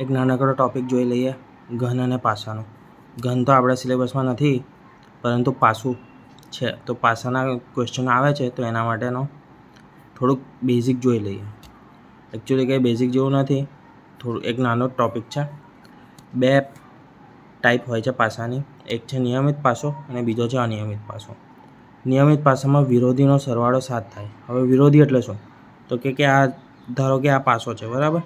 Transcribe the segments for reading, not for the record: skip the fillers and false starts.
એક નાનકડો ટૉપિક જોઈ લઈએ, ઘન અને પાસાનો. ઘન તો આપણા સિલેબસમાં નથી, પરંતુ પાસું છે. તો પાસાના ક્વેશ્ચન આવે છે, તો એના માટેનો થોડુંક બેઝિક જોઈ લઈએ. એકચ્યુઅલી કંઈ બેઝિક જેવું નથી, થોડું એક નાનો ટૉપિક છે. બે ટાઈપ હોય છે પાસાની, એક છે નિયમિત પાસો અને બીજો છે અનિયમિત પાસો. નિયમિત પાસામાં વિરોધીનો સરવાળો 7 થાય. હવે વિરોધી એટલે શું? તો કે આ ધારો કે આ પાસો છે, બરાબર,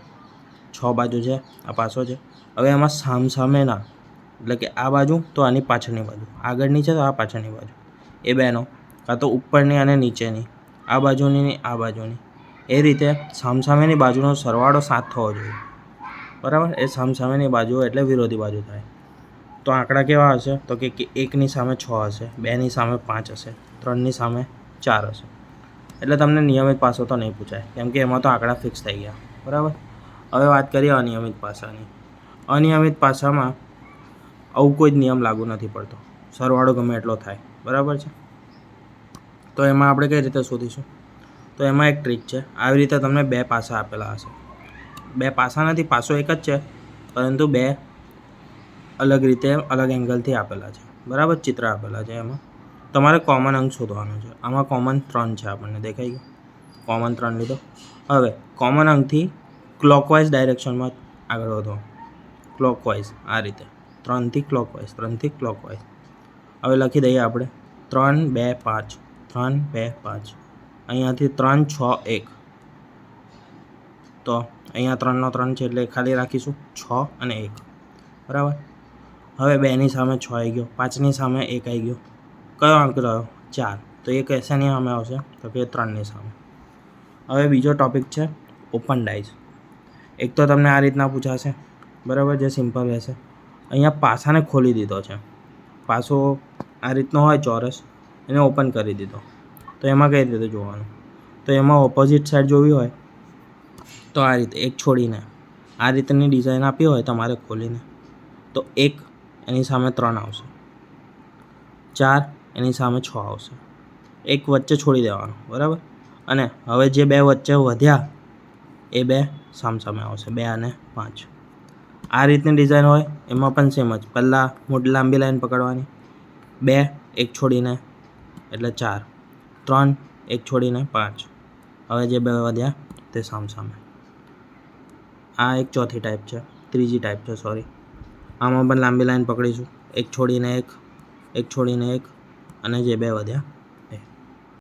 6 બાજુ છે, આ પાસો છે. હવે એમાં સામસામેના, એટલે કે આ બાજુ તો આની પાછળની બાજુ, આગળની છે તો આ પાછળની બાજુ, એ બેનો, કાં તો ઉપરની અને નીચેની, આ બાજુની આ બાજુની, એ રીતે સામસામેની બાજુનો સરવાળો 7 થવો જોઈએ, બરાબર. એ સામસામેની બાજુ એટલે વિરોધી બાજુ થાય. તો આંકડા કેવા હશે? તો કે 1ની સામે 6 હશે, 2ની સામે 5 હશે, 3ની સામે 4 હશે. એટલે તમને નિયમિત પાસો તો નહીં પૂછાય, કેમ કે એમાં તો આંકડા ફિક્સ થઈ ગયા, બરાબર. હવે વાત કરીએ અનિયમિત પાસાની. અનિયમિત પાસામાં આવું કોઈ જ નિયમ લાગુ નથી પડતો, સરવાળો ગમે એટલો થાય, બરાબર છે. તો એમાં આપણે કઈ રીતે શોધીશું? તો એમાં એક ટ્રીક છે. આવી રીતે તમને 2 પાસા આપેલા હશે. 2 પાસા નથી, પાસો એક જ છે, પરંતુ 2 અલગ રીતે અલગ એંગલથી આપેલા છે, બરાબર. ચિત્ર આપેલા છે. એમાં તમારે કોમન અંક શોધવાનો છે. આમાં કોમન 3 છે, આપણને દેખાઈ ગયું. કોમન 3 લીધો. હવે કોમન અંકથી ક્લોકવાઇઝ ડાયરેક્શનમાં આગળ વધો, ક્લોકવાઇઝ, આ રીતે 3થી ક્લોકવાઇઝ, 3થી ક્લોકવાઇઝ. હવે લખી દઈએ આપણે 3, 2, 5, 3, 2, 5. અહીંયાથી 3, 6, 1. તો અહીંયા 3 નો 3 છે, એટલે ખાલી રાખીશું 6 અને 1, બરાબર. હવે 2ની સામે 6 આવી ગયો, 5ની સામે 1 આવી ગયો. કયો અંક રહ્યો? 4. તો એ શેની સામે આવશે? તો કે 3ની સામે. હવે બીજો ટૉપિક છે ઓપન ડાઇઝ. એક તો તમને આ રીતના પૂછાશે, બરાબર, જે સિમ્પલ રહેશે. અહીંયા પાસાને ખોલી દીધો છે. પાસો આ રીતનો હોય ચોરસ, એને ઓપન કરી દીધો. તો એમાં કઈ રીતે જોવાનું? તો એમાં ઓપોઝિટ સાઈડ જોવી હોય તો આ રીતે એક છોડીને આ રીતની ડિઝાઇન આપી હોય તમારે ખોલીને, તો 1 એની સામે 3 આવશે, 4 એની સામે 6 આવશે, 1 વચ્ચે છોડી દેવાનો, બરાબર. અને હવે જે 2 વચ્ચે વધ્યા એ 2 સામસામે આવશે, 2 અને 5. આ રીતની ડિઝાઇન હોય એમાં પણ સેમ જ. પહેલાં મોટી લાંબી લાઈન પકડવાની, 2 1 છોડીને એટલે 4, 3 1 છોડીને 5. હવે જે 2 વધ્યા તે સામસામે. આ એક ચોથી ટાઈપ છે, ત્રીજી ટાઈપ છે, સોરી. આમાં પણ લાંબી લાઈન પકડીશું, 1 છોડીને 1, 1 છોડીને 1, અને જે 2 વધ્યા